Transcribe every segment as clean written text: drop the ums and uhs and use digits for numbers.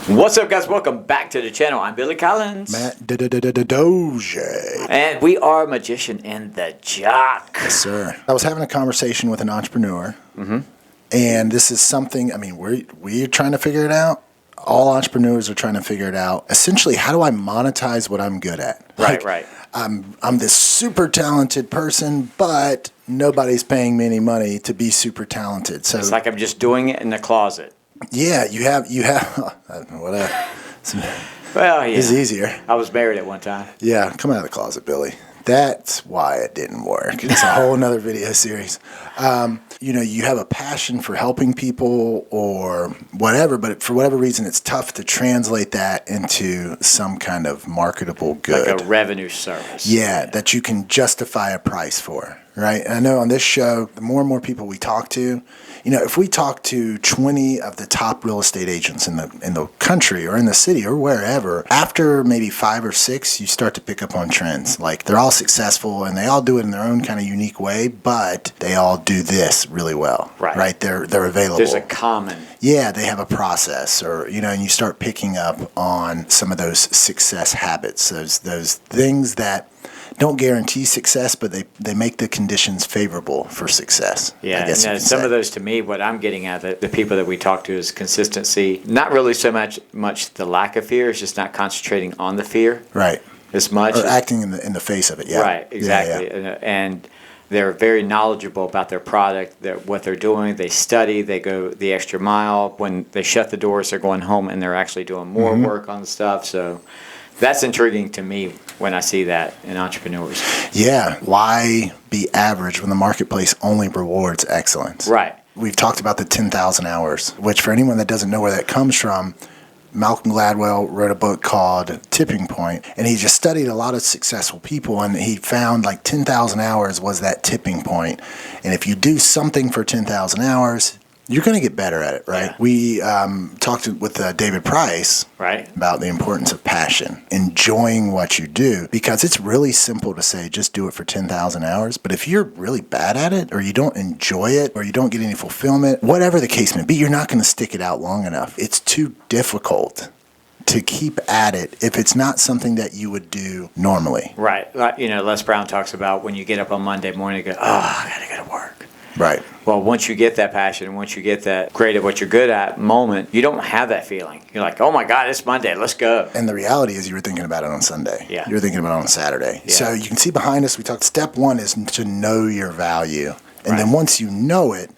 What's up, guys? Welcome back to the channel. I'm Billy Collins. Matt Doge. And we are Magician in the Jock. Yes, sir. I was having a conversation with an entrepreneur, and this is something, we're trying to figure it out. All entrepreneurs are trying to figure it out. Essentially, how do I monetize what I'm good at? Right. I'm this super talented person, but nobody's paying me any money to be super talented. So It's like I'm just doing it in the closet. yeah, you have whatever. Well, yeah. It's easier. I was married at one time. Yeah, come out of the closet, Billy. That's why it didn't work. It's a whole nother video series. You have a passion for helping people or whatever, but for whatever reason, it's tough to translate that into some kind of marketable good. Like a revenue service. Yeah, that you can justify a price for, right? And I know on this show, the more and more people we talk to, if we talk to 20 of the top real estate agents in the country or in the city or wherever, after maybe 5 or 6, you start to pick up on trends. Like they're all successful and they all do it in their own kind of unique way, but they all do this really well. Right? They're available. There's a common. Yeah, they have a process, or and you start picking up on some of those success habits, those things that don't guarantee success, but they make the conditions favorable for success. Yeah, and some of those, to me, what I'm getting at, the people that we talk to, is consistency. Not really so much the lack of fear, it's just not concentrating on the fear. Right. As much. Or acting in the face of it, yeah. Right, exactly. Yeah. And they're very knowledgeable about their product, what they're doing. They study, they go the extra mile. When they shut the doors, they're going home and they're actually doing more work on the stuff. So that's intriguing to me when I see that in entrepreneurs. Yeah. Why be average when the marketplace only rewards excellence? Right. We've talked about the 10,000 hours, which for anyone that doesn't know where that comes from, Malcolm Gladwell wrote a book called Tipping Point, and he just studied a lot of successful people, and he found like 10,000 hours was that tipping point. And if you do something for 10,000 hours, you're going to get better at it, right? Yeah. We talked with David Price about the importance of passion, enjoying what you do, because it's really simple to say just do it for 10,000 hours. But if you're really bad at it, or you don't enjoy it, or you don't get any fulfillment, whatever the case may be, you're not going to stick it out long enough. It's too difficult to keep at it if it's not something that you would do normally. Right. Like, Les Brown talks about when you get up on Monday morning and go, I got to go to work. Right. Well, once you get that passion, once you get that great at what you're good at moment, you don't have that feeling. You're like, oh my God, it's Monday, let's go. And the reality is you were thinking about it on Sunday. Yeah. You were thinking about it on Saturday. Yeah. So you can see behind us, we talked, step 1 is to know your value. And then once you know it,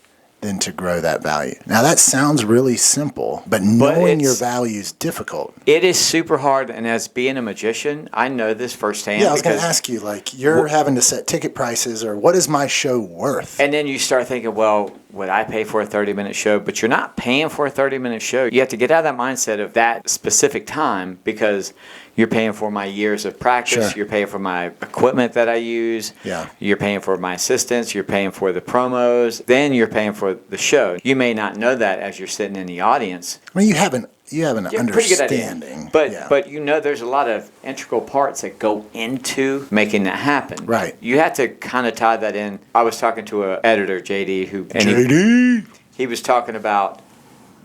then to grow that value. Now that sounds really simple, but knowing your value is difficult. It is super hard, and as being a magician, I know this firsthand. Yeah, I was going to ask you, you're having to set ticket prices, or what is my show worth? And then you start thinking, well, would I pay for a 30-minute show? But you're not paying for a 30-minute show. You have to get out of that mindset of that specific time, because you're paying for my years of practice. Sure. You're paying for my equipment that I use. Yeah. You're paying for my assistants. You're paying for the promos. Then you're paying for the show. You may not know that as you're sitting in the audience. I mean, you have an understanding. Pretty good idea. But there's a lot of integral parts that go into making that happen. Right. You have to kind of tie that in. I was talking to an editor, JD, he was talking about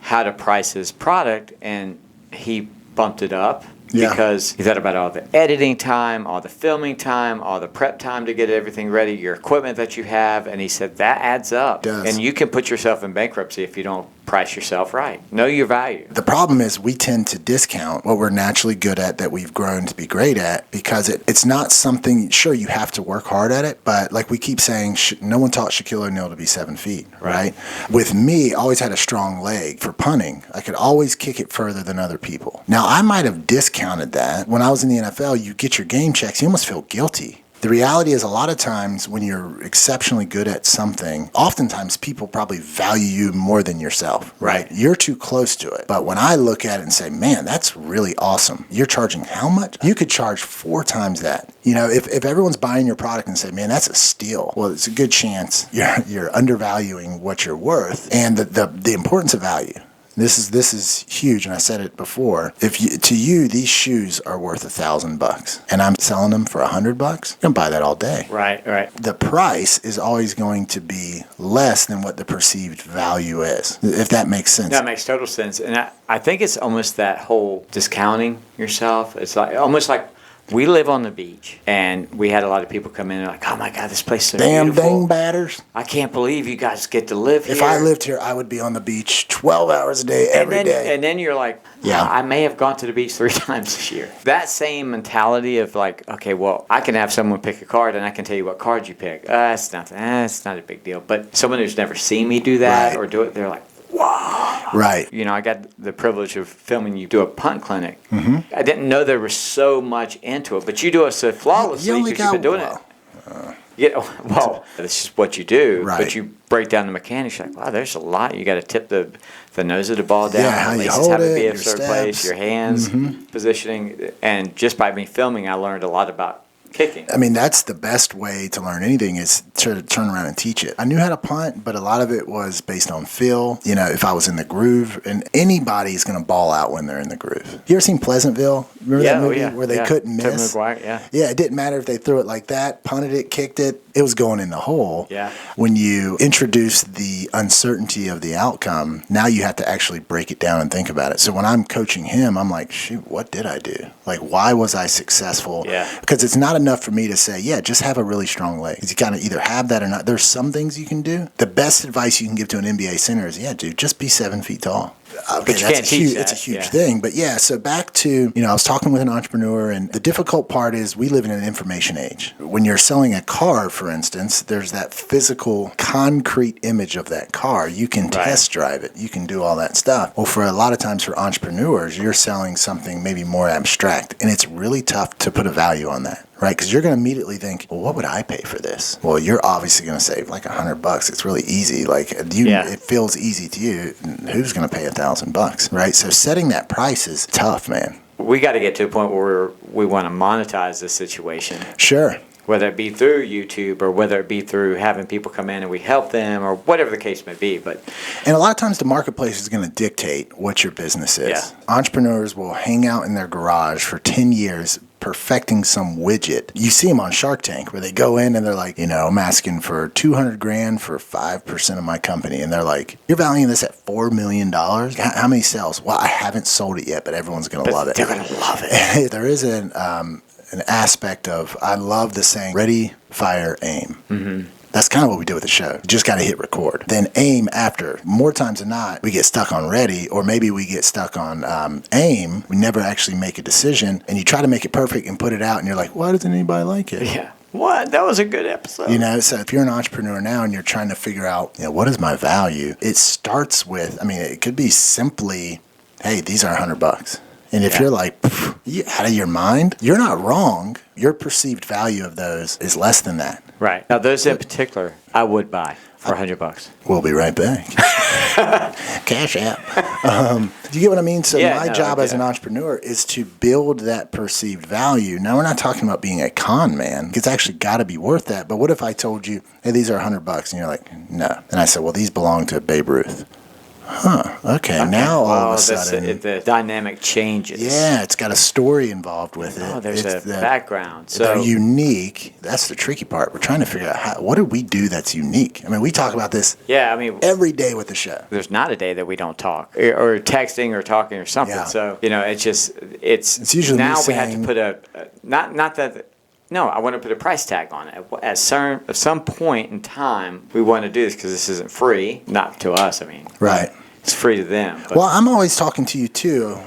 how to price his product, and he bumped it up. Yeah. Because he thought about all the editing time, all the filming time, all the prep time to get everything ready, your equipment that you have, and he said that adds up. It does. And you can put yourself in bankruptcy if you don't price yourself right. Know your value. The problem is we tend to discount what we're naturally good at, that we've grown to be great at, because it's not something, sure, you have to work hard at it, but like we keep saying, no one taught Shaquille O'Neal to be 7 feet, right? With me, I always had a strong leg for punting. I could always kick it further than other people. Now, I might have discounted that. When I was in the NFL, you get your game checks, you almost feel guilty. The reality is, a lot of times when you're exceptionally good at something, oftentimes people probably value you more than yourself, right? You're too close to it. But when I look at it and say, man, that's really awesome. You're charging how much? You could charge 4 times that. If everyone's buying your product and say, man, that's a steal, well, it's a good chance you're undervaluing what you're worth, and the importance of value. This is huge, and I said it before. To you, these shoes are worth $1,000, and I'm selling them for $100, you can buy that all day. Right. The price is always going to be less than what the perceived value is, if that makes sense. That makes total sense. And I think it's almost that whole discounting yourself. It's like almost like we live on the beach, and we had a lot of people come in and like, oh my God, this place is so beautiful. Dingbatters. I can't believe you guys get to live here. If I lived here, I would be on the beach 12 hours a day, every day. And then you're like, Yeah. I may have gone to the beach 3 times this year. That same mentality of like, okay, well, I can have someone pick a card and I can tell you what card you pick. It's nothing. It's not a big deal. But someone who's never seen me do that Right. or do it, they're like, wow. Right. You know, I got the privilege of filming you do a punt clinic. Mm-hmm. I didn't know there was so much into it, but you do it so flawlessly because you've been doing it. Yeah, well, this is what you do, Right. but you break down the mechanics. You're like, wow, there's a lot. You got to tip the nose of the ball down. Yeah, how you laces hold have to it, be a your certain steps. place, your hands, positioning. And just by me filming, I learned a lot about kicking. I mean, that's the best way to learn anything is to turn around and teach it. I knew how to punt, but a lot of it was based on feel. You know, if I was in the groove, and anybody's going to ball out when they're in the groove. You ever seen Pleasantville? Remember that movie where they couldn't Tobey miss? Maguire, Yeah, it didn't matter if they threw it like that, punted it, kicked it. It was going in the hole. Yeah. When you introduce the uncertainty of the outcome, now you have to actually break it down and think about it. So when I'm coaching him, I'm like, shoot, what did I do? Like, why was I successful? Yeah. Because it's not enough for me to say, yeah, just have a really strong leg. Because you got to either have that or not. There's some things you can do. The best advice you can give to an NBA center is, yeah, dude, just be 7 feet tall. Okay, But you can't teach that. It's a huge thing. But yeah, so back to, I was talking with an entrepreneur, and the difficult part is we live in an information age. When you're selling a car, for instance, there's that physical, concrete image of that car. You can test drive it. You can do all that stuff. Well, for a lot of times for entrepreneurs, you're selling something maybe more abstract, and it's really tough to put a value on that. Right, because you're going to immediately think, well, what would I pay for this? Well, you're obviously going to save like $100. It's really easy. Like it feels easy to you. Who's going to pay $1,000? Right. So setting that price is tough, man. We got to get to a point where we want to monetize this situation. Sure. Whether it be through YouTube or whether it be through having people come in and we help them or whatever the case may be. And a lot of times the marketplace is going to dictate what your business is. Yeah. Entrepreneurs will hang out in their garage for 10 years perfecting some widget. You see them on Shark Tank where they go in and they're like, I'm asking for $200,000 for 5% of my company. And they're like, you're valuing this at $4 million? How many sales? Well, I haven't sold it yet, but everyone's going to love it. They're going to love it. There is an aspect of, I love the saying, ready, fire, aim. Mm-hmm. That's kind of what we do with the show. You just got to hit record. Then aim after. More times than not, we get stuck on ready, or maybe we get stuck on aim. We never actually make a decision, and you try to make it perfect and put it out, and you're like, why doesn't anybody like it? Yeah. What? That was a good episode. So if you're an entrepreneur now and you're trying to figure out, what is my value? It starts with, it could be simply, hey, these are $100. And if you're like, you out of your mind, you're not wrong. Your perceived value of those is less than that. Right. Now, those in particular, I would buy for $100. We'll be right back. Cash app. Do you get what I mean? So my job as an entrepreneur is to build that perceived value. Now, we're not talking about being a con man. It's actually got to be worth that. But what if I told you, hey, these are $100? And you're like, no. And I said, well, these belong to Babe Ruth. Okay. Now all of a sudden, the dynamic changes. Yeah, it's got a story involved with it. Oh, there's a background. So they're unique. That's the tricky part. We're trying to figure out what do we do that's unique. We talk about this. Every day with the show. There's not a day that we don't talk or texting or talking or something. Yeah. So it's usually now me we have saying, to put not that. No, I want to put a price tag on it. At some point in time, we want to do this because this isn't free. Not to us, Right. It's free to them. Well, I'm always talking to you, too.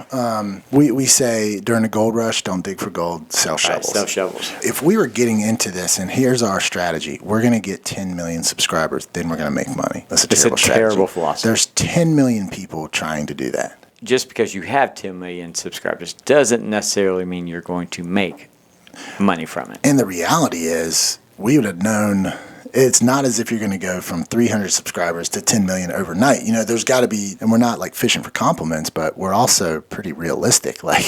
We say during the gold rush, don't dig for gold, sell shovels. Sell shovels. If we were getting into this, and here's our strategy, we're going to get 10 million subscribers, then we're going to make money. That's a terrible strategy. Terrible philosophy. There's 10 million people trying to do that. Just because you have 10 million subscribers doesn't necessarily mean you're going to make money from it. And the reality is, we would have known It's not as if you're going to go from 300 subscribers to 10 million overnight. You know, there's got to be, and we're not like fishing for compliments, but we're also pretty realistic. Like,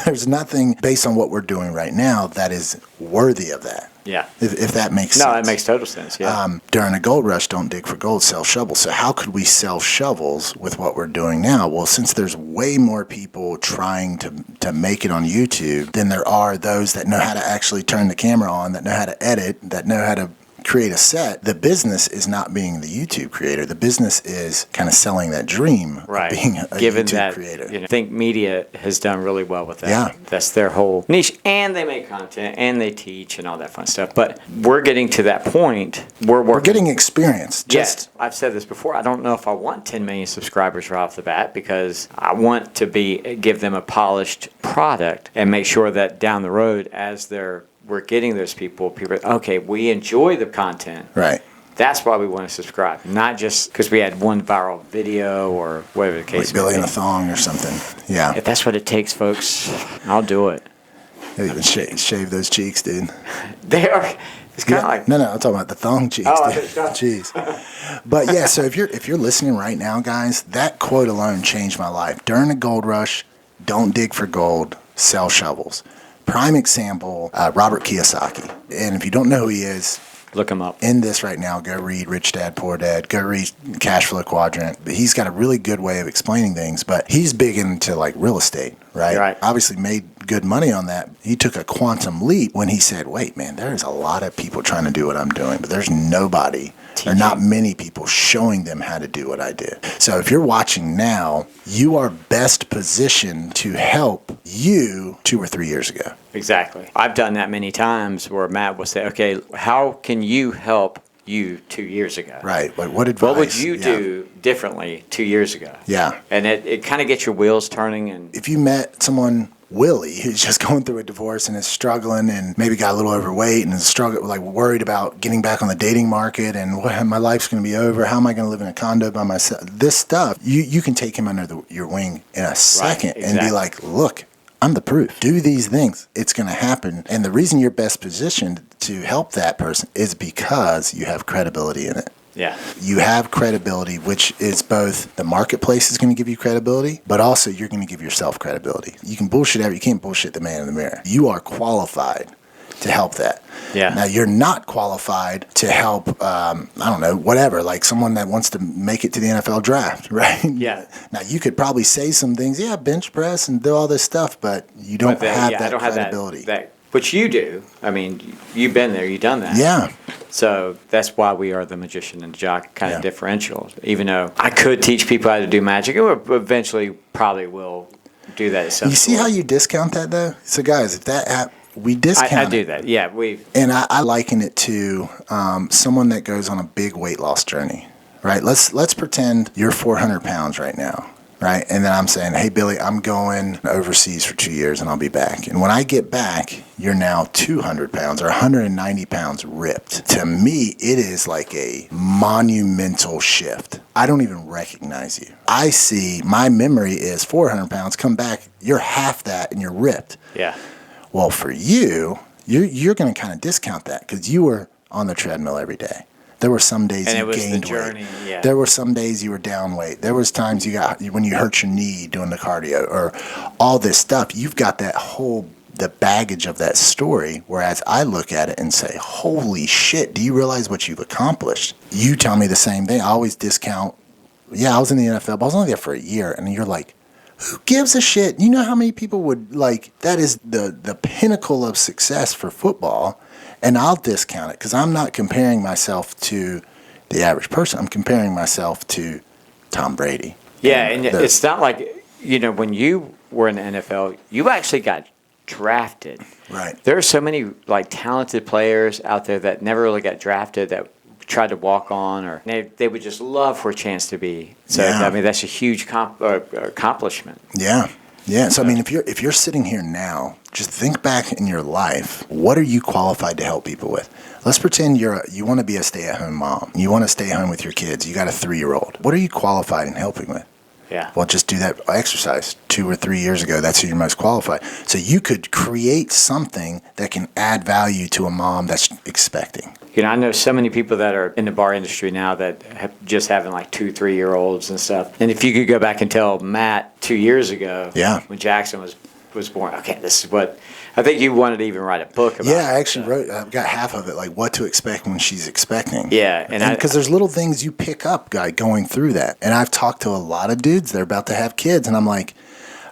there's nothing based on what we're doing right now that is worthy of that. Yeah. If that makes sense. No, it makes total sense. Yeah. During a gold rush, don't dig for gold, sell shovels. So how could we sell shovels with what we're doing now? Well, since there's way more people trying to make it on YouTube than there are those that know how to actually turn the camera on, that know how to edit, that know how to create a set, the business is not being the YouTube creator. The business is kind of selling that dream of being a YouTube creator. You know, I think media has done really well with that. Yeah. That's their whole niche. And they make content and they teach and all that fun stuff. But we're getting to that point. We're getting experience. Yes. I've said this before. I don't know if I want 10 million subscribers right off the bat because I want to give them a polished product and make sure that down the road as we're getting those people, okay, we enjoy the content. Right. That's why we want to subscribe, not just because we had one viral video or whatever the case like Billy in a thong or something. Yeah. If that's what it takes, folks, I'll do it. Even shave those cheeks, dude. They are. It's kind of like no. I'm talking about the thong cheeks. Oh, dude. Jeez. But yeah, so if you're listening right now, guys, that quote alone changed my life. During a gold rush, don't dig for gold, sell shovels. Prime example, Robert Kiyosaki. And if you don't know who he is, look him up. In this right now, go read Rich Dad, Poor Dad. Go read Cash Flow Quadrant. But he's got a really good way of explaining things. But he's big into like real estate, right? Right. Obviously made good money on that. He took a quantum leap when he said, wait, man, there's a lot of people trying to do what I'm doing, but there's nobody or not many people showing them how to do what I did. So if you're watching now, you are best positioned to help you 2 or 3 years ago. Exactly. I've done that many times where Matt will say, okay, how can you help you 2 years ago? Right. Like what advice? What would you do differently 2 years ago? Yeah. And it kind of gets your wheels turning. And if you met someone, Willie, who's just going through a divorce and is struggling and maybe got a little overweight and is like worried about getting back on the dating market and what my life's going to be over. How am I going to live in a condo by myself? This stuff, you can take him under your wing in a second and be like, look, I'm the proof. Do these things. It's going to happen. And the reason you're best positioned to help that person is because you have credibility in it. Yeah. You have credibility, which is both the marketplace is going to give you credibility, but also you're going to give yourself credibility. You can bullshit you can't bullshit the man in the mirror. You are qualified to help that. Yeah. Now you're not qualified to help, I don't know, whatever, like someone that wants to make it to the NFL draft, right? Yeah. Now you could probably say some things, bench press and do all this stuff, but you don't have that credibility. Which you do. I mean, you've been there, you've done that. Yeah. So that's why we are the magician and jock kind of differential. Even though I could teach people how to do magic, and eventually probably will do that at some point. You see how you discount that though? So guys, if that app, we discount I do that. Yeah, and I liken it to someone that goes on a big weight loss journey, right? Let's pretend you're 400 pounds right now. Right. And then I'm saying, hey, Billy, I'm going overseas for 2 years and I'll be back. And when I get back, you're now 200 pounds or 190 pounds ripped. To me, it is like a monumental shift. I don't even recognize you. I see my memory is 400 pounds. Come back, you're half that and you're ripped. Yeah. Well, for you're going to kind of discount that because you were on the treadmill every day. There were some days you gained weight. Yeah. There were some days you were down weight. There was times when you hurt your knee doing the cardio or all this stuff. You've got the baggage of that story. Whereas I look at it and say, holy shit, do you realize what you've accomplished? You tell me the same thing. I always discount. Yeah, I was in the NFL, but I was only there for a year. And you're like, who gives a shit? You know how many people would that is the pinnacle of success for football. And I'll discount it because I'm not comparing myself to the average person. I'm comparing myself to Tom Brady. Yeah, and it's not like, when you were in the NFL, you actually got drafted. Right. There are so many talented players out there that never really got drafted that tried to walk on, or they would just love for a chance to be. So I mean, that's a huge accomplishment. Yeah. Yeah. So I mean, if you're sitting here now, just think back in your life. What are you qualified to help people with? Let's pretend you want to be a stay-at-home mom. You want to stay home with your kids. You got a 3-year-old. What are you qualified in helping with? Yeah. Well, just do that exercise 2 or 3 years ago. That's who you're most qualified. So you could create something that can add value to a mom that's expecting. I know so many people that are in the bar industry now that have just having like 2-3-year-olds and stuff. And if you could go back and tell Matt 2 years ago, when Jackson was born, okay, this is what I think you wanted to even write a book about. Yeah, I actually wrote. I've got half of it, like what to expect when she's expecting. Yeah, and because there's little things you pick up, guy, going through that. And I've talked to a lot of dudes. They're about to have kids, and I'm like,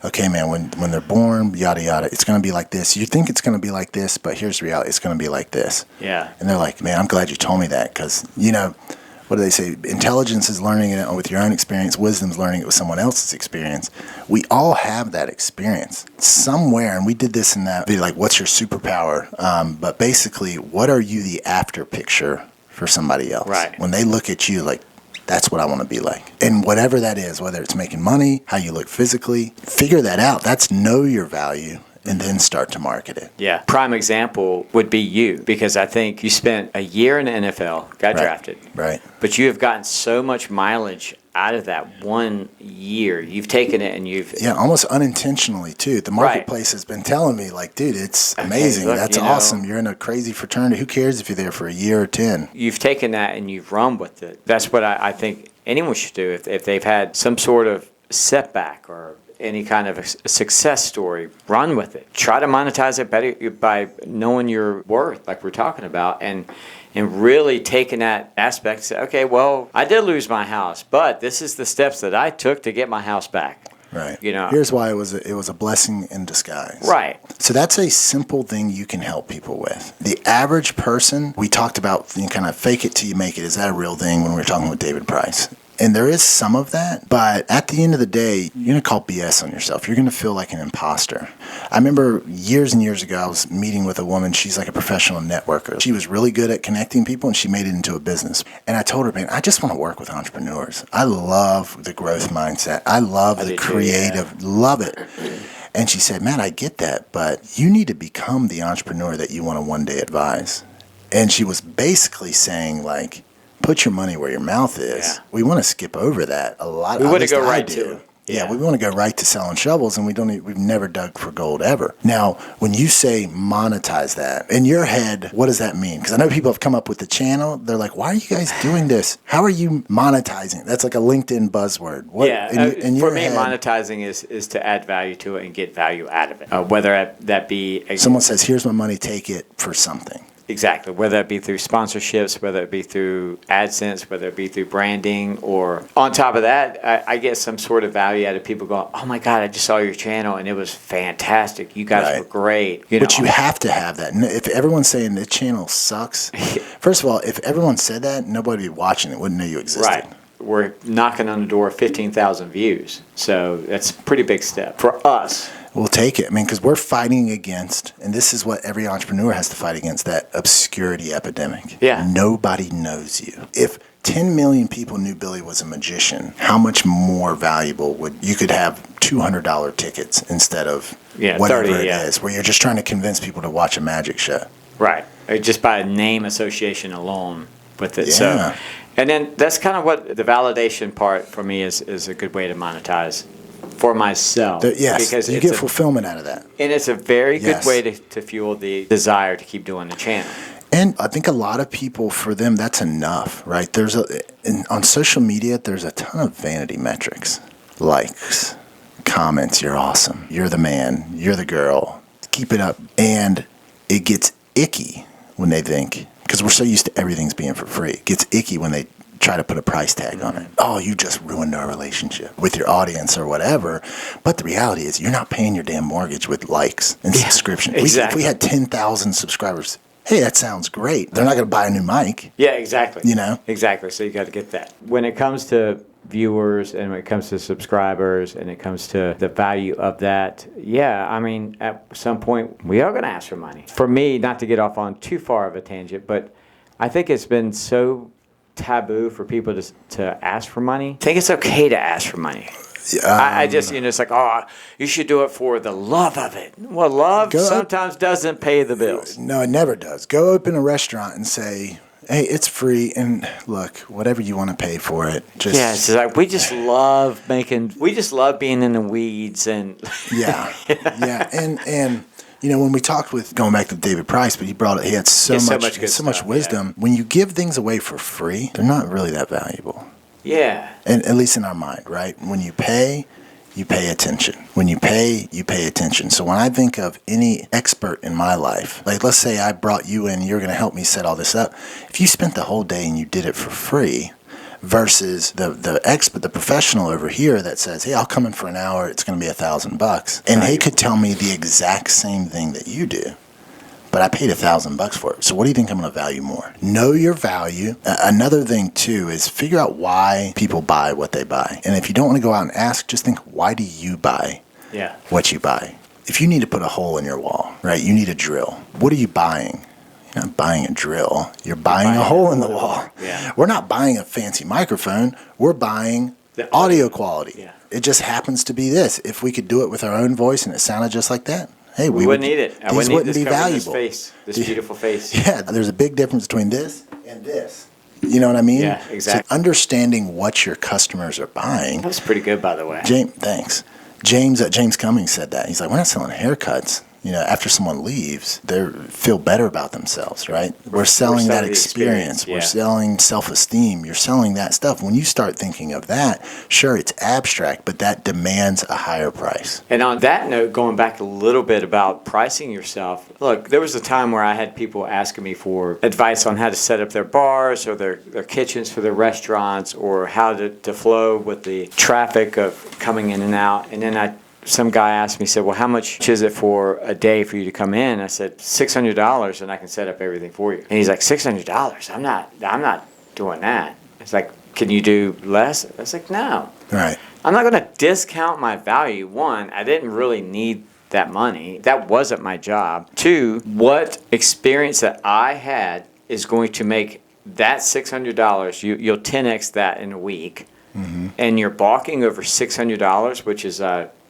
okay, man, when they're born, yada yada, it's going to be like this. You think it's going to be like this, but here's the reality: it's going to be like this. Yeah. And they're like, man, I'm glad you told me that, because what do they say? Intelligence is learning it with your own experience. Wisdom is learning it with someone else's experience. We all have that experience somewhere, and we did this in that video, like, what's your superpower? But basically, what are you the after picture for somebody else? Right. When they look at you, like, that's what I want to be like. And whatever that is, whether it's making money, how you look physically, figure that out. That's know your value. And then start to market it. Yeah. Prime example would be you, because I think you spent a year in the NFL, got drafted. Right. But you have gotten so much mileage out of that 1 year. You've taken it and you've... Yeah, almost unintentionally, too. The marketplace has been telling me, like, dude, it's amazing. Look, that's awesome. You're in a crazy fraternity. Who cares if you're there for a year or 10? You've taken that and you've run with it. That's what I think anyone should do if they've had some sort of setback or any kind of a success story. Run with it. Try to monetize it better by knowing your worth, like we're talking about, and really taking that aspect. Say, okay, well, I did lose my house, but this is the steps that I took to get my house back. Right. Here's why it was a blessing in disguise. Right. So that's a simple thing you can help people with. The average person, we talked about, kind of fake it till you make it. Is that a real thing when we were talking with David Price? And there is some of that, but at the end of the day, you're going to call BS on yourself. You're going to feel like an imposter. I remember years and years ago, I was meeting with a woman. She's like a professional networker. She was really good at connecting people, and she made it into a business. And I told her, man, I just want to work with entrepreneurs. I love the growth mindset. I love the creative, love it. And she said, man, I get that, but you need to become the entrepreneur that you want to one day advise. And she was basically saying, like, put your money where your mouth is. Yeah. We want to skip over that a lot. We want to go right to it. Yeah, we want to go right to selling shovels, and we've never dug for gold ever. Now, when you say monetize that, in your head, what does that mean? Because I know people have come up with the channel. They're like, why are you guys doing this? How are you monetizing? That's like a LinkedIn buzzword. For me, monetizing is to add value to it and get value out of it. Whether that be... Someone says, here's my money, take it for something. Exactly. Whether it be through sponsorships, whether it be through AdSense, whether it be through branding, or on top of that, I get some sort of value out of people going, oh my God, I just saw your channel and it was fantastic. You guys were great. But you have to have that. If everyone's saying the channel sucks, first of all, if everyone said that, nobody would be watching it, wouldn't know you existed. Right. We're knocking on the door of 15,000 views. So that's a pretty big step for us. We'll take it. I mean, because we're fighting against, and this is what every entrepreneur has to fight against, that obscurity epidemic. Yeah. Nobody knows you. If 10 million people knew Billy was a magician, how much more valuable you could have $200 tickets instead of whatever 30, it is, where you're just trying to convince people to watch a magic show. Right. Just by name association alone with it. Yeah. So, and then that's kind of what the validation part for me is a good way to monetize. For myself. Yes, because you get fulfillment out of that. And it's a very good way to fuel the desire to keep doing the channel. And I think a lot of people, for them, that's enough, right? On social media, there's a ton of vanity metrics. Likes, comments, you're awesome. You're the man. You're the girl. Keep it up. And it gets icky when they think, because we're so used to everything's being for free. It gets icky when they try to put a price tag on it. Oh, you just ruined our relationship with your audience or whatever. But the reality is you're not paying your damn mortgage with likes and subscriptions. Exactly. If we had 10,000 subscribers, hey, that sounds great. They're not going to buy a new mic. Yeah, exactly. Exactly. So you got to get that. When it comes to viewers and when it comes to subscribers and it comes to the value of that, I mean, at some point we are going to ask for money. For me, not to get off on too far of a tangent, but I think it's been so taboo for people to ask for money. I think it's okay to ask for money. I just, it's like, oh, you should do it for the love of it. Well, love sometimes doesn't pay the bills. No, it never does. Go open a restaurant and say, Hey, it's free, and look, whatever you want to pay for it, just Yeah, it's like we just love being in the weeds and yeah, yeah, and when we talked with going back to David Price, but he brought it. He had so much, good so much stuff, wisdom. When you give things away for free, they're not really that valuable, yeah. and at least in our mind, right? When you pay attention. When you pay attention. So when I think of any expert in my life, like let's say I brought you in, you're going to help me set all this up. If you spent the whole day and you did it for free, versus the expert, the professional over here that says, hey, I'll come in for an hour, it's going to be $1,000. And they could tell me the exact same thing that you do, but I paid $1,000 for it. So what do you think I'm going to value more? Know your value. Another thing too is figure out why people buy what they buy. And if you don't want to go out and ask, just think, why do you buy what you buy? If you need to put a hole in your wall, right, you need a drill. What are you buying? You're not buying a drill. You're buying a hole in the wall. Yeah. We're not buying a fancy microphone. We're buying the audio quality. Yeah. It just happens to be this. If we could do it with our own voice and it sounded just like that, hey, we wouldn't need it. These wouldn't be valuable. This beautiful face. Yeah, there's a big difference between this and this. You know what I mean? Yeah, exactly. So understanding what your customers are buying. That was pretty good, by the way. Thanks. James Cummings said that. He's like, we're not selling haircuts. After someone leaves, they feel better about themselves, right? We're selling that experience. Yeah. We're selling self-esteem. You're selling that stuff. When you start thinking of that, sure, it's abstract, but that demands a higher price. And on that note, going back a little bit about pricing yourself, look, there was a time where I had people asking me for advice on how to set up their bars or their kitchens for their restaurants or how to flow with the traffic of coming in and out. And then some guy asked me, said, well, how much is it for a day for you to come in? I said, $600 and I can set up everything for you. And he's like, $600? I'm not doing that. It's like, can you do less? I was like, no. Right. I'm not going to discount my value. One, I didn't really need that money. That wasn't my job. Two, what experience that I had is going to make that $600, you'll 10x that in a week. Mm-hmm. And you're balking over $600, which is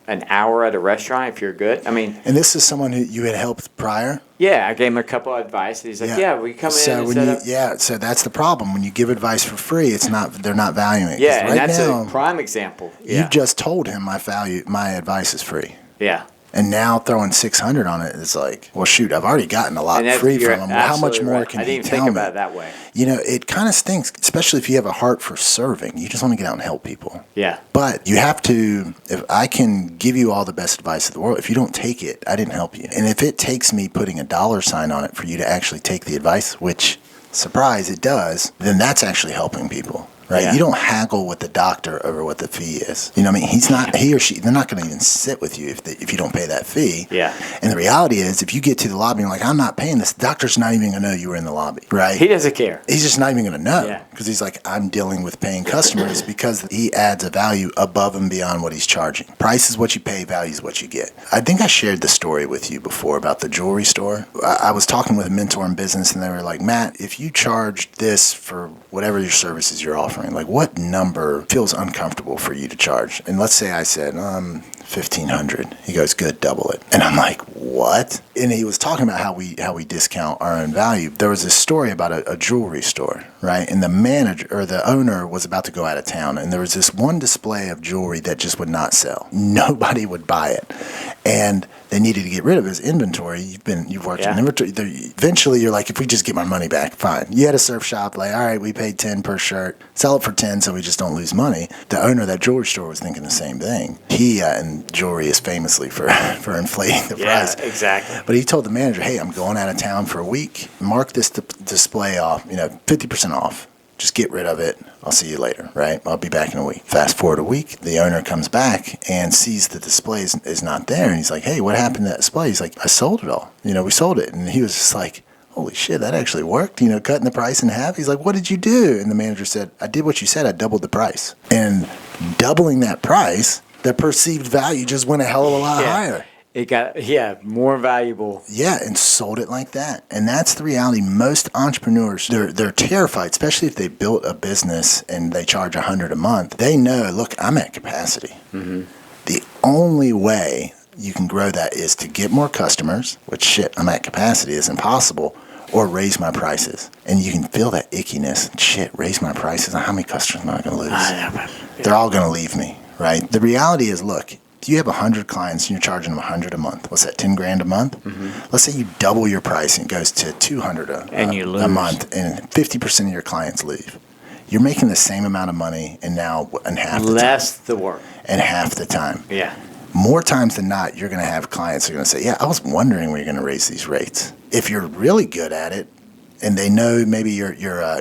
an hour at a restaurant if you're good. I mean, and this is someone who you had helped prior? Yeah, I gave him a couple of advice. He's like, yeah, we come in and set up. Yeah, so that's the problem. When you give advice for free, they're not valuing it. Yeah, and that's a prime example. Yeah. You just told him my advice is free. Yeah. And now throwing 600 on it is like, well, shoot, I've already gotten a lot free from him. Well, how much more can he tell me? I didn't think about it that way. It kind of stinks, especially if you have a heart for serving. You just want to get out and help people. Yeah. But you have to, if I can give you all the best advice in the world, if you don't take it, I didn't help you. And if it takes me putting a $sign on it for you to actually take the advice, which, surprise, it does, then that's actually helping people. Right? Yeah. You don't haggle with the doctor over what the fee is. You know what I mean? He or she, they're not going to even sit with you if you don't pay that fee. Yeah. And the reality is, if you get to the lobby and you're like, I'm not paying this, the doctor's not even going to know you were in the lobby. Right? He doesn't care. He's just not even going to know. Because he's like, I'm dealing with paying customers because he adds a value above and beyond what he's charging. Price is what you pay, value is what you get. I think I shared the story with you before about the jewelry store. I was talking with a mentor in business and they were like, Matt, if you charge this for whatever your services you're offering, like what number feels uncomfortable for you to charge? And let's say I said, $1,500. He goes, good, double it. And I'm like, what? And he was talking about how we discount our own value. There was this story about a jewelry store, right? And the manager or the owner was about to go out of town, and there was this one display of jewelry that just would not sell. Nobody would buy it, and they needed to get rid of his inventory. You've worked in inventory. Eventually, you're like, if we just get my money back, fine. You had a surf shop, like, all right, we paid $10 per shirt, sell it for $10 so we just don't lose money. The owner of that jewelry store was thinking the same thing. He and jewelry is famously for inflating the price. Yeah, exactly. But he told the manager, hey, I'm going out of town for a week. Mark this display off, 50% off. Just get rid of it. I'll see you later, right? I'll be back in a week. Fast forward a week, the owner comes back and sees the display is not there. And he's like, hey, what happened to that display? He's like, I sold it all. We sold it. And he was just like, holy shit, that actually worked, cutting the price in half. He's like, what did you do? And the manager said, I did what you said. I doubled the price. And doubling that price, the perceived value just went a hell of a lot higher. It got, more valuable. Yeah, and sold it like that. And that's the reality. Most entrepreneurs, they're terrified, especially if they built a business and they charge $100 a month. They know, look, I'm at capacity. Mm-hmm. The only way you can grow that is to get more customers, which I'm at capacity is impossible, or raise my prices. And you can feel that ickiness. Shit, raise my prices. How many customers am I going to lose? They're all going to leave me, right? The reality is, look, if you have 100 clients and you're charging them 100 a month, what's that, 10 grand a month? Let's say you double your price and it goes to 200 a month, and 50% of your clients leave. You're making the same amount of money, and now in half the time. Less the work. And half the time. Yeah. More times than not, you're going to have clients who are going to say, yeah, I was wondering when you're going to raise these rates. If you're really good at it, and they know maybe you're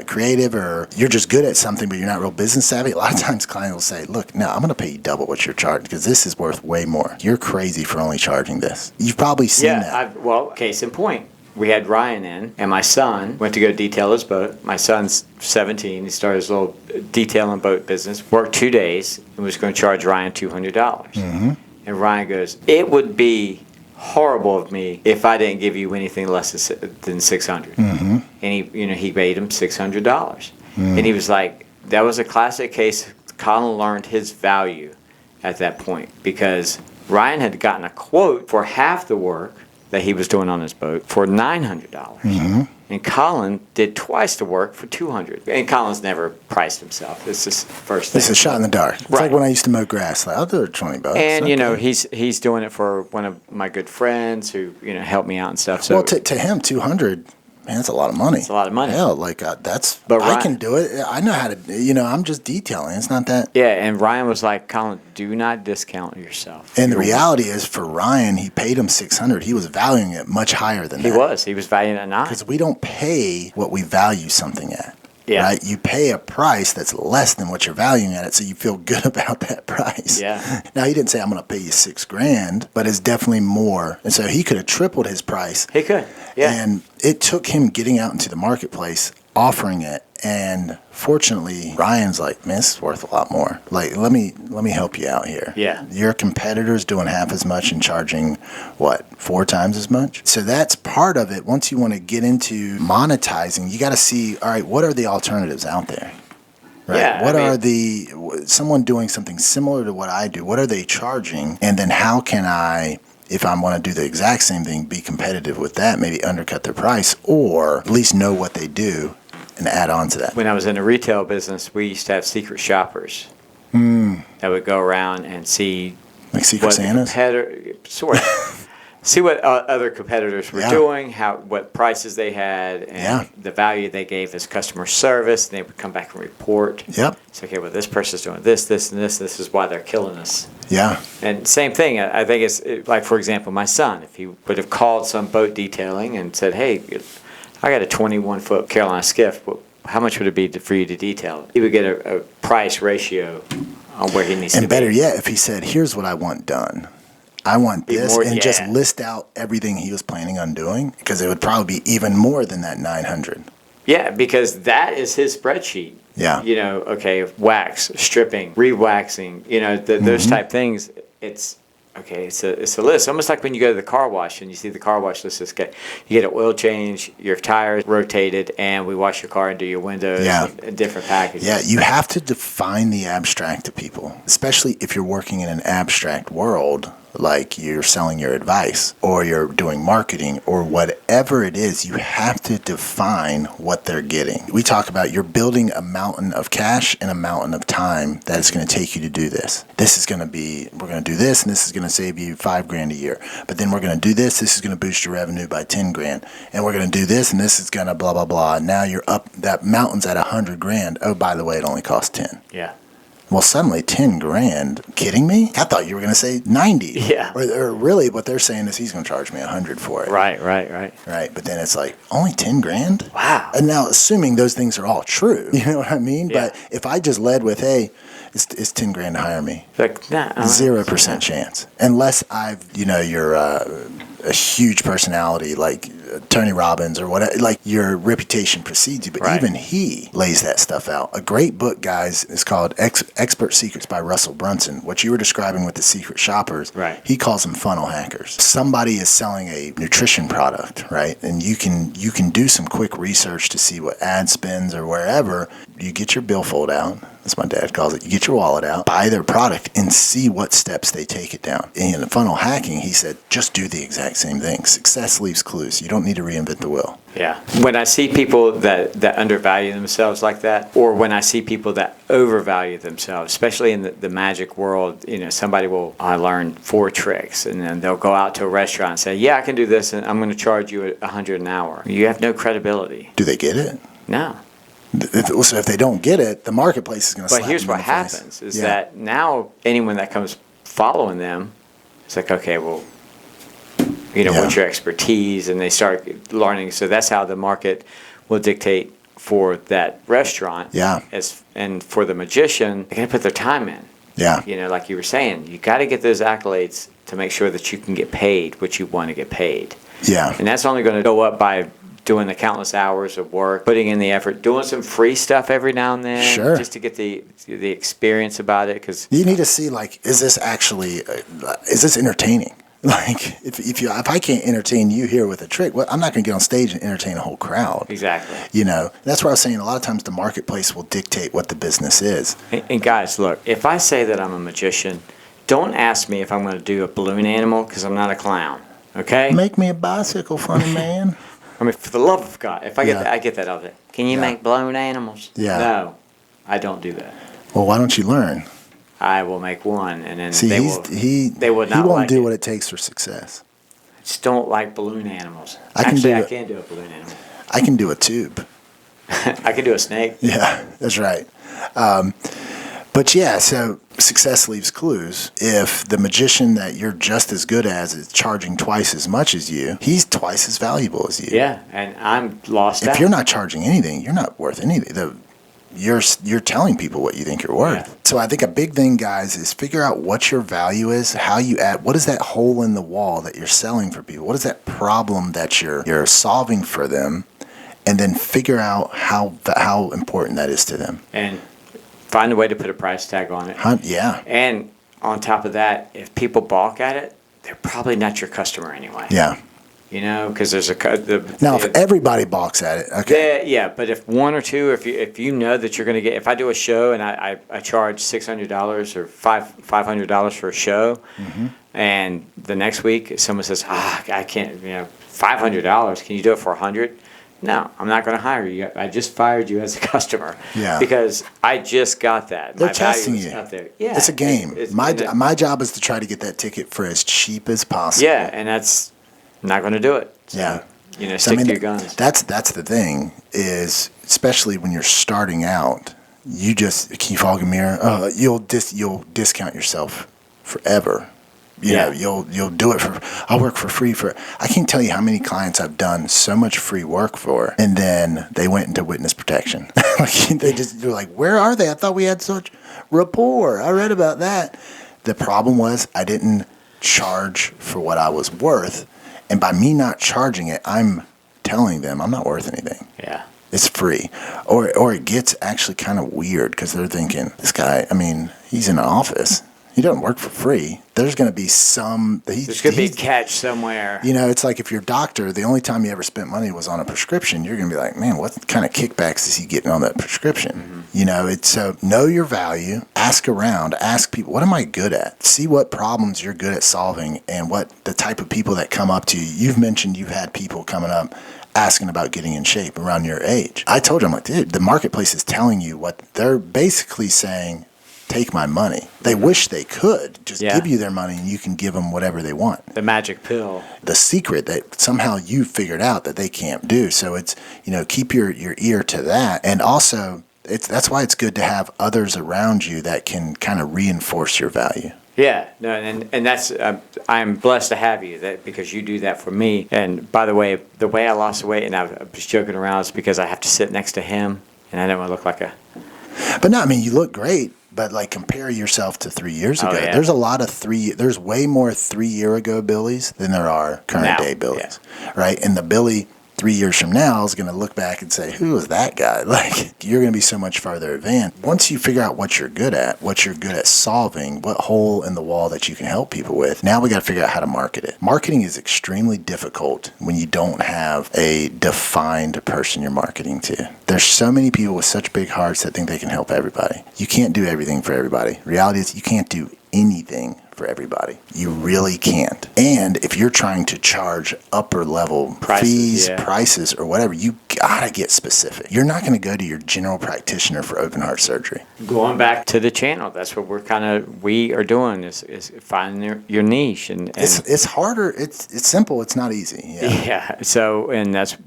creative, or you're just good at something but you're not real business savvy, a lot of times clients will say, look, no, I'm going to pay you double what you're charging because this is worth way more. You're crazy for only charging this. You've probably seen that. Well, case in point. We had Ryan in, and my son went to go detail his boat. My son's 17. He started his little detailing boat business, worked 2 days, and was going to charge Ryan $200. And Ryan goes, it would be horrible of me if I didn't give you anything less than $600. And he paid him $600. And he was like, that was a classic case. Colin learned his value at that point because Ryan had gotten a quote for half the work that he was doing on his boat for $900. And Colin did twice the work for $200. And Colin's never priced himself. This is first thing. This is a shot in the dark. It's like when I used to mow grass. Like, I'll do it $20. And he's doing it for one of my good friends who helped me out and stuff. So well, to him, $200. Man, that's a lot of money. It's a lot of money. Hell, But I can do it. I know how to, I'm just detailing. It's not that. Yeah, and Ryan was like, Colin, do not discount yourself. And the reality is, for Ryan, he paid him $600. He was valuing it much higher than that. He was valuing it at $900. Because we don't pay what we value something at. Yeah. Right? You pay a price that's less than what you're valuing at it, so you feel good about that price. Yeah. Now, he didn't say, I'm going to pay you $6,000, but it's definitely more. And so he could have tripled his price. He could. Yeah. And it took him getting out into the marketplace, offering it. And fortunately, Ryan's like, man, this is worth a lot more. Like, let me help you out here. Yeah. Your competitor's doing half as much and charging, 4 times as much? So that's part of it. Once you want to get into monetizing, you got to see, all right, what are the alternatives out there? Right? Yeah, someone doing something similar to what I do, what are they charging? And then how can I, if I want to do the exact same thing, be competitive with that, maybe undercut their price, or at least know what they do and add on to that. When I was in the retail business, we used to have secret shoppers that would go around and see like Secret Santas? Sort of. See what other competitors were doing, what prices they had, and the value they gave as customer service. And they would come back and report. Yep. It's okay, well, this person's doing this, this, and this. This is why they're killing us. Yeah. And same thing, I think it's like, for example, my son, if he would have called some boat detailing and said, hey, I got a 21-foot Carolina skiff, but how much would it be for you to detail it? He would get a price ratio on where he needs to be. And better yet, if he said, here's what I want done. I want this, just list out everything he was planning on doing, because it would probably be even more than that 900. Yeah, because that is his spreadsheet. Yeah. Wax, stripping, re-waxing, those type things. It's a list. Almost like when you go to the car wash and you see the car wash list. You get an oil change, your tires rotated, and we wash your car and do your windows. And different packages. Yeah, you have to define the abstract to people, especially if you're working in an abstract world. Like you're selling your advice or you're doing marketing or whatever it is, you have to define what they're getting. We talk about you're building a mountain of cash and a mountain of time that is going to take you to do this. We're going to do this, and this is going to save you $5,000 a year. But then we're going to do this. This is going to boost your revenue by $10,000. And we're going to do this, and this is going to blah, blah, blah. And now you're up, that mountain's at $100,000. Oh, by the way, it only costs 10. Yeah. Well, suddenly $10,000. Kidding me? I thought you were going to say 90. Yeah. Or really, what they're saying is he's going to charge me 100 for it. Right. Right. But then it's like only $10,000. Wow. And now, assuming those things are all true, you know what I mean? Yeah. But if I just led with, hey, it's $10,000 to hire me, like, nah, 0% chance, unless you're a huge personality like Tony Robbins or whatever, like your reputation precedes you, but even he lays that stuff out. A great book, guys, is called Expert Secrets by Russell Brunson. What you were describing with the secret shoppers, he calls them funnel hackers. Somebody is selling a nutrition product, right? And you can do some quick research to see what ad spends or wherever. You get your billfold out, as my dad calls it. You get your wallet out, buy their product, and see what steps they take it down. In funnel hacking, he said, just do the exact same thing. Success leaves clues. You don't need to reinvent the wheel. Yeah. When I see people that undervalue themselves like that, or when I see people that overvalue themselves, especially in the magic world, somebody will, I learned 4 tricks, and then they'll go out to a restaurant and say, yeah, I can do this, and I'm going to charge you $100 an hour. You have no credibility. Do they get it? No. So if they don't get it, the marketplace is going to slap But here's them in what the face. happens is that now anyone that comes following them, it's like, okay, well, what's your expertise? And they start learning. So that's how the market will dictate for that restaurant. Yeah. And for the magician, they're going to put their time in. Yeah. Like you were saying, you got to get those accolades to make sure that you can get paid what you want to get paid. Yeah. And that's only going to go up by doing the countless hours of work, putting in the effort, doing some free stuff every now and then, Sure, just to get the experience about it. Because you need to see, like, is this entertaining? Like, if I can't entertain you here with a trick, well, I'm not going to get on stage and entertain a whole crowd. Exactly. That's what I was saying. A lot of times the marketplace will dictate what the business is. And guys, look, if I say that I'm a magician, don't ask me if I'm going to do a balloon animal, because I'm not a clown. Okay? Make me a bicycle, funny man. I mean, for the love of God, if I get that, I get that of it. Can you make balloon animals? Yeah. No, I don't do that. Well, why don't you learn? I will make one, and then See, they will not he won't like do it. what it takes for success. I just don't like balloon animals. I can do a balloon animal. I can do a tube. I can do a snake. Yeah, that's right. But yeah, so success leaves clues. If the magician that you're just as good as is charging twice as much as you, he's twice as valuable as you. Yeah, and I'm lost out. If you're not charging anything, you're not worth anything. You're telling people what you think you're worth. Yeah. So I think a big thing, guys, is figure out what your value is, how you add, what is that hole in the wall that you're selling for people? What is that problem that you're solving for them? And then figure out how important that is to them. And find a way to put a price tag on it. Yeah. And on top of that, if people balk at it, they're probably not your customer anyway. Yeah. Because there's if everybody balks at it, okay. Yeah, but if one or two, if you know that you're going to get, if I do a show and I charge $600 or $500 for a show, Mm-hmm. and the next week someone says, I can't, $500, can you do it for $100? No, I'm not going to hire you. I just fired you as a customer. Yeah. Because I just got that. They're My value testing is you. out there. Yeah, it's a game. It's My job is to try to get that ticket for as cheap as possible. Yeah, and that's not going to do it. So, Yeah. stick to your guns. That's the thing is, especially when you're starting out, you just, can you fog a mirror? You'll discount yourself forever. You'll do it I'll work for free I can't tell you how many clients I've done so much free work for, and then they went into witness protection. They're like, where are they? I thought we had such rapport. I read about that. The problem was I didn't charge for what I was worth. And by me not charging it, I'm telling them I'm not worth anything. Yeah. It's free. Or it gets actually kind of weird because they're thinking, this guy, he's in an office. He doesn't work for free. There's going to be there's going to be a catch somewhere. It's like if your doctor, the only time you ever spent money was on a prescription, you're going to be like, man, what kind of kickbacks is he getting on that prescription? Mm-hmm. It's so know your value, ask around, ask people, what am I good at? See what problems you're good at solving and what the type of people that come up to you. You've mentioned you've had people coming up asking about getting in shape around your age. I told you, I'm like, dude, the marketplace is telling you what they're basically saying. Take my money. They wish they could just give you their money and you can give them whatever they want. The magic pill. The secret that somehow you figured out that they can't do. So it's, keep your ear to that. And also, that's why it's good to have others around you that can kind of reinforce your value. Yeah, no, and that's I'm blessed to have you because you do that for me. And by the way I lost the weight, and I was joking around, is because I have to sit next to him, and I don't want to look like a. But no, you look great. But compare yourself to 3 years ago. Yeah. There's way more 3 year ago Billies than there are current day Billies, right? And the Billy 3 years from now is going to look back and say, who was that guy? Like, you're going to be so much farther advanced. Once you figure out what you're good at solving, what hole in the wall that you can help people with, now we got to figure out how to market it. Marketing is extremely difficult when you don't have a defined person you're marketing to. There's so many people with such big hearts that think they can help everybody. You can't do everything for everybody. Reality is you can't do anything for everybody. You really can't. And if you're trying to charge upper level prices or whatever, you gotta get specific. You're not going to go to your general practitioner for open heart surgery. Going back to the channel, that's what we are doing is finding your niche. And it's harder. It's simple. It's not easy. Yeah. So, and that's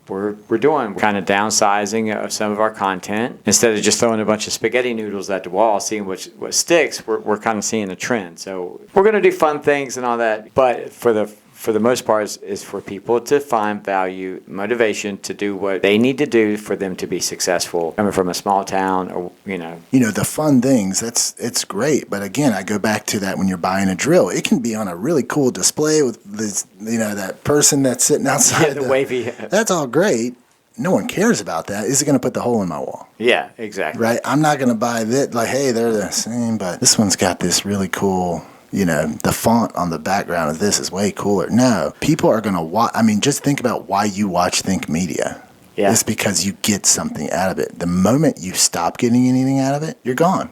we're doing. We're kind of downsizing of some of our content. Instead of just throwing a bunch of spaghetti noodles at the wall, seeing what sticks, we're kind of seeing a trend. So we're going to do fun things and all that. But for the most part, is for people to find value, motivation to do what they need to do for them to be successful. Coming from a small town, or the fun things. It's great, but again, I go back to that when you're buying a drill, it can be on a really cool display with this, that person that's sitting outside. The wavy. That's all great. No one cares about that. Is it going to put the hole in my wall? Yeah, exactly. Right. I'm not going to buy that. Like, hey, they're the same, but this one's got this really cool. The font on the background of this is way cooler. No, people are going to watch. I mean, just think about why you watch Think Media. Yeah. It's because you get something out of it. The moment you stop getting anything out of it, you're gone.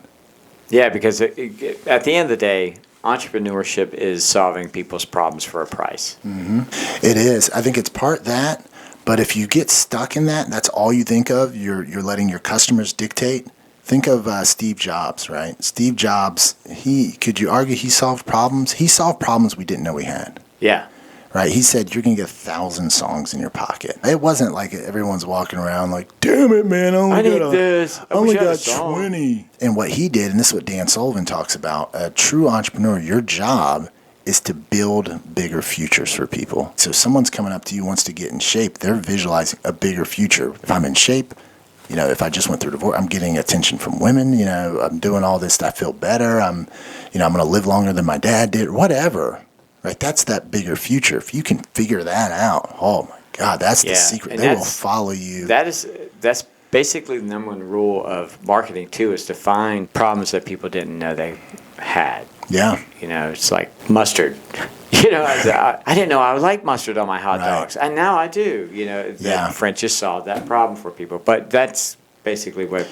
Yeah, because at the end of the day, entrepreneurship is solving people's problems for a price. Mm-hmm. It is. I think it's part that, but if you get stuck in that, that's all you think of. You're letting your customers dictate. Think of Steve Jobs, right? Steve Jobs, could you argue he solved problems? He solved problems we didn't know we had. Yeah. Right? He said you're going to get 1,000 songs in your pocket. It wasn't like everyone's walking around like, damn it, man, I only got 20. And what he did, and this is what Dan Sullivan talks about, a true entrepreneur, your job is to build bigger futures for people. So if someone's coming up to you, wants to get in shape, they're visualizing a bigger future. If I'm in shape, if I just went through divorce, I'm getting attention from women, I'm doing all this, I feel better, I'm going to live longer than my dad did, whatever, right? That's that bigger future. If you can figure that out, oh my God, that's the secret. And they will follow you. That's basically the number one rule of marketing too, is to find problems that people didn't know they had. Yeah. It's like mustard. I didn't know I would like mustard on my hot dogs, and now I do. The French has solved that problem for people, but that's basically what.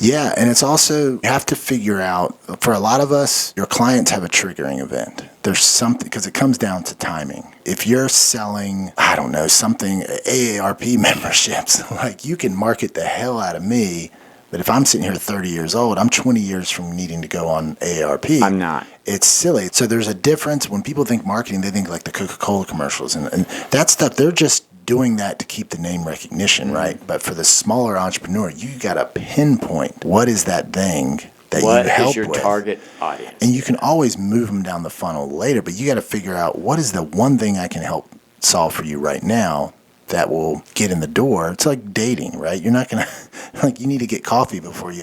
Yeah, and it's also, you have to figure out, for a lot of us, your clients have a triggering event. There's something, because it comes down to timing. If you're selling, I don't know, something, AARP memberships, like you can market the hell out of me. But if I'm sitting here 30 years old, I'm 20 years from needing to go on AARP. I'm not. It's silly. So there's a difference. When people think marketing, they think like the Coca-Cola commercials. And that stuff, they're just doing that to keep the name recognition, right? But for the smaller entrepreneur, you got to pinpoint what is that thing that you help with. What is your target audience? And you can always move them down the funnel later, but you got to figure out what is the one thing I can help solve for you right now that will get in the door. It's like dating, right? You're not going to, you need to get coffee before you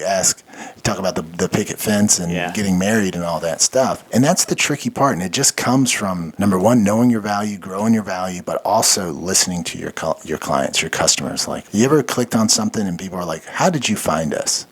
talk about the picket fence and getting married and all that stuff. And that's the tricky part. And it just comes from, number one, knowing your value, growing your value, but also listening to your clients, your customers. Like, you ever clicked on something and people are like, how did you find us?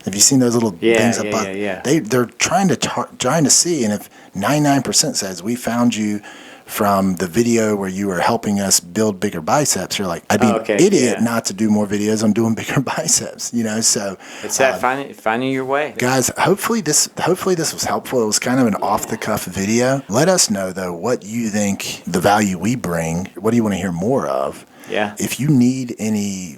Have you seen those little things up? They're trying to see. And if 99% says, we found you from the video where you were helping us build bigger biceps, you're like, I'd be an idiot not to do more videos on doing bigger biceps, so it's that finding your way. Guys, hopefully this was helpful. It was kind of an off the cuff video. Let us know though what you think the value we bring. What do you want to hear more of? Yeah. If you need any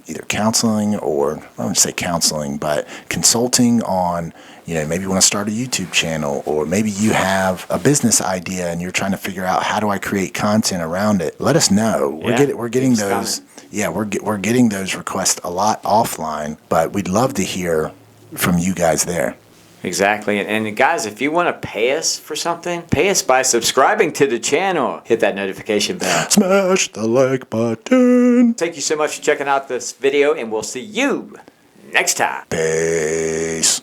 either counseling or, I wouldn't say counseling, but consulting on, maybe you want to start a YouTube channel, or maybe you have a business idea and you're trying to figure out how do I create content around it, let us know. We're getting those. Yeah, we're getting those requests a lot offline, but we'd love to hear from you guys there. Exactly. And guys, if you want to pay us for something, pay us by subscribing to the channel. Hit that notification bell. Smash the like button. Thank you so much for checking out this video, and we'll see you next time. Peace.